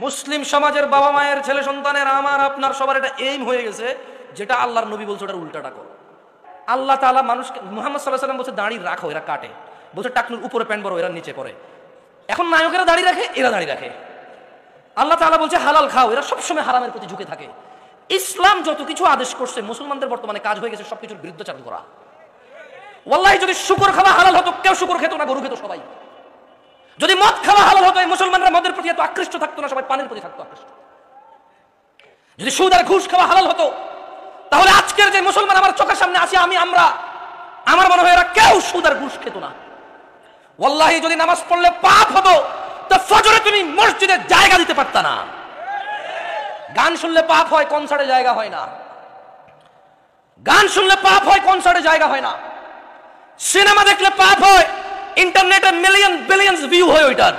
মুসলিম সমাজের বাবা মায়ের ছেলে সন্তানের আমার আপনার সবার এটা এইম হয়ে গেছে, যেটা আল্লাহর নবী বলছে ওটার উল্টাটা করো। আল্লাহ তাআলা মানুষকে, মুহাম্মদ সাল্লাল্লাহু আলাইহি ওয়াসাল্লাম বলছে দাড়ি রাখো, এরা কাটে। বলছে টাকনুর উপরে প্যান্ট বড়, এরা নিচে পরে। এখন নায়কেরা দাড়ি রাখে, এরা দাড়ি রাখে। আল্লাহ তাআলা বলছে হালাল খাও, এরা সবসময় হারামের প্রতি ঝুঁকে থাকে। ইসলাম যত কিছু আদেশ করছে, মুসলমানদের বর্তমানে কাজ হয়ে গেছে সবকিছুর বিরুদ্ধাচরণ করা। ওয়াল্লাহি যদি শুকর খাওয়া হালাল হতো, কেউ শুকর খেত না, গরু খেত সবাই। যদি মদ খাওয়া হালাল হতো, এই মুসলমানরা মদের প্রতি এত আকৃষ্ট থাকতো না, সবাই পানির প্রতি থাকতো আকৃষ্ট। যদি সুদ আর ঘুষ খাওয়া হালাল হতো, তাহলে আজকের যে মুসলমান আমার চোখের সামনে আছে, আমার মনে হয় এরা কেউ সুদ আর ঘুষ খেত না। ওয়াল্লাহি যদি নামাজ পড়লে পাপ হতো, তো ফজরে তুমি মসজিদে জায়গা দিতে পারতা না। গান শুনলে পাপ হয়, কনসার্টে জায়গা হয় না। গান শুনলে পাপ হয়, কনসার্টে জায়গা হয় না। সিনেমা দেখলে পাপ হয়, ইন্টারনেটে মিলিয়ন বিলিয়ন ভিউ হয় ওইটার।